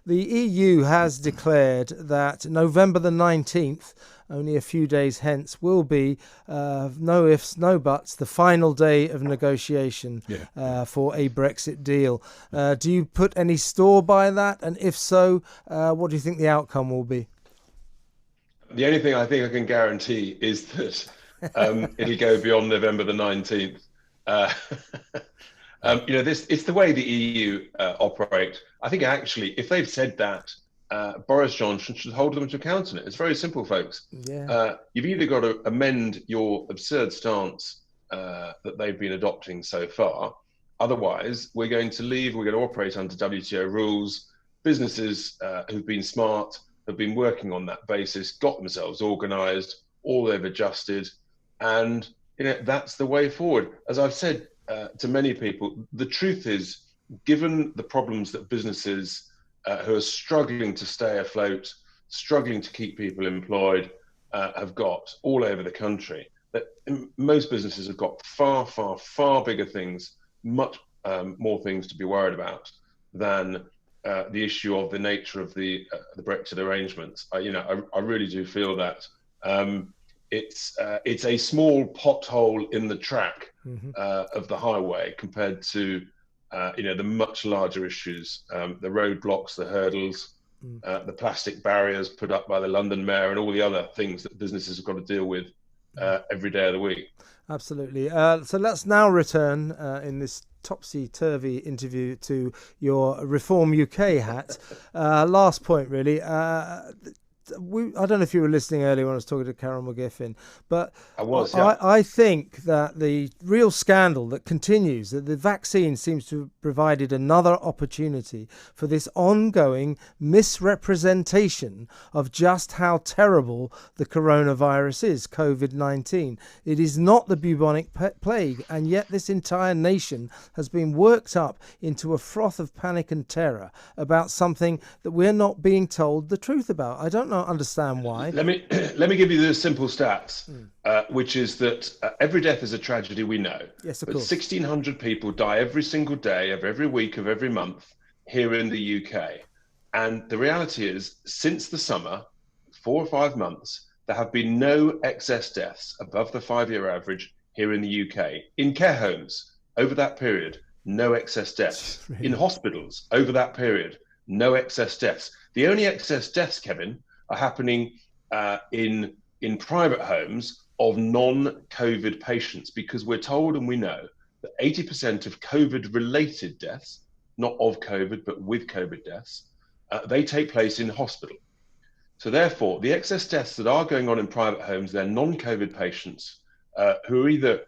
the EU has declared that November the 19th, only a few days hence, will be, no ifs, no buts, the final day of negotiation for a Brexit deal. Do you put any store by that? And if so, what do you think the outcome will be? The only thing I think I can guarantee is that it'll go beyond November the 19th. Uh, this it's the way the EU operate. I think actually, if they've said that, Boris Johnson should hold them to account on it. It's very simple, folks. Yeah. You've either got to amend your absurd stance that they've been adopting so far. Otherwise, we're going to leave. We're going to operate under WTO rules. Businesses who've been smart have been working on that basis, got themselves organised, all they've adjusted, and that's the way forward. As I've said to many people, the truth is, given the problems that businesses who are struggling to stay afloat, struggling to keep people employed, have got all over the country, that most businesses have got far, far, far bigger things, much more things to be worried about than the issue of the nature of the Brexit arrangements. I really do feel that it's a small pothole in the track of the highway compared to the much larger issues, the roadblocks, the hurdles, the plastic barriers put up by the London mayor, and all the other things that businesses have got to deal with every day of the week. Absolutely. So let's now return in this topsy-turvy interview to your Reform UK hat. Last point, really. I don't know if you were listening earlier when I was talking to Carol McGiffin, but I was. Yeah. I think that the real scandal that continues, that the vaccine seems to have provided another opportunity for this ongoing misrepresentation of just how terrible the coronavirus is, COVID-19. It is not the bubonic plague, and yet this entire nation has been worked up into a froth of panic and terror about something that we're not being told the truth about. I don't understand why. Let me give you the simple stats, which is that every death is a tragedy, we know. Yes, of but course. 1,600 people die every single day of every week of every month here in the UK. And the reality is, since the summer, 4 or 5 months, there have been no excess deaths above the 5-year average here in the UK. In care homes, over that period, no excess deaths. Really? In hospitals, over that period, no excess deaths. The only excess deaths, Kevin, are happening in private homes of non-COVID patients, because we're told and we know that 80% of COVID-related deaths, not of COVID, but with COVID deaths, they take place in hospital. So therefore, the excess deaths that are going on in private homes, they're non-COVID patients who are either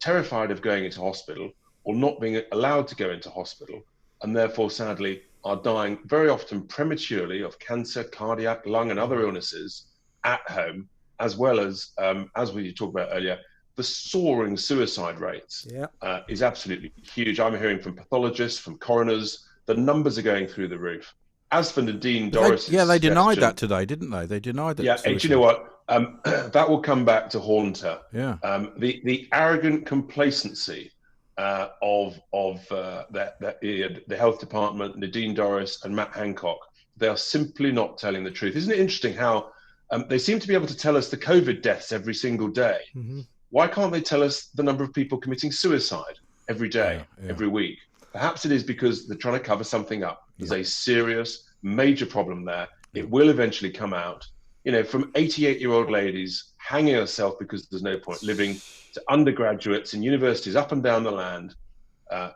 terrified of going into hospital or not being allowed to go into hospital, and therefore, sadly, are dying very often prematurely of cancer, cardiac, lung, and other illnesses at home, as well as we talked about earlier, the soaring suicide rates is absolutely huge. I'm hearing from pathologists, from coroners, the numbers are going through the roof. As for Nadine, Dorries, they denied that today, didn't they? They denied that. Yeah, do you know what? That will come back to haunt her. Yeah. The arrogant complacency of the health department, Nadine Dorries and Matt Hancock, they are simply not telling the truth. Isn't it interesting how they seem to be able to tell us the COVID deaths every single day? Mm-hmm. Why can't they tell us the number of people committing suicide every day, every week? Perhaps it is because they're trying to cover something up. There's a serious, major problem there. It will eventually come out. From 88-year-old ladies hanging herself because there's no point living, to undergraduates in universities up and down the land,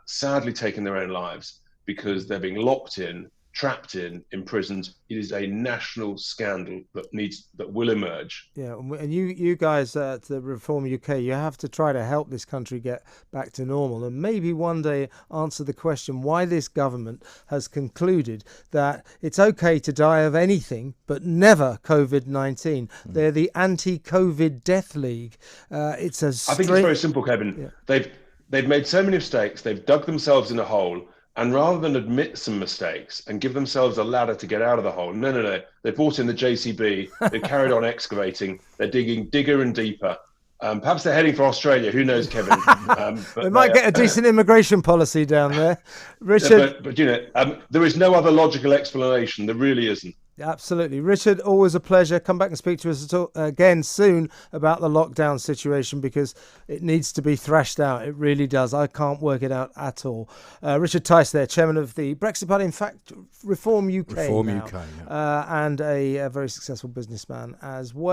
sadly taking their own lives because they're being locked in, trapped in, imprisoned. It is a national scandal that will emerge. Yeah, and you guys at the Reform UK, you have to try to help this country get back to normal, and maybe one day answer the question why this government has concluded that it's okay to die of anything, but never COVID-19. They're the anti-COVID death league. I think it's very simple, Kevin. Yeah. They've made so many mistakes. They've dug themselves in a hole. And rather than admit some mistakes and give themselves a ladder to get out of the hole, no. They brought in the JCB. They've carried on excavating. They're digging digger and deeper. Perhaps they're heading for Australia. Who knows, Kevin? We might get a decent immigration policy down there. Richard. But there is no other logical explanation. There really isn't. Absolutely. Richard, always a pleasure. Come back and speak to us again soon about the lockdown situation, because it needs to be thrashed out. It really does. I can't work it out at all. Richard Tice there, chairman of the Brexit Party, in fact, Reform UK. Reform now, UK. Yeah. And a very successful businessman as well.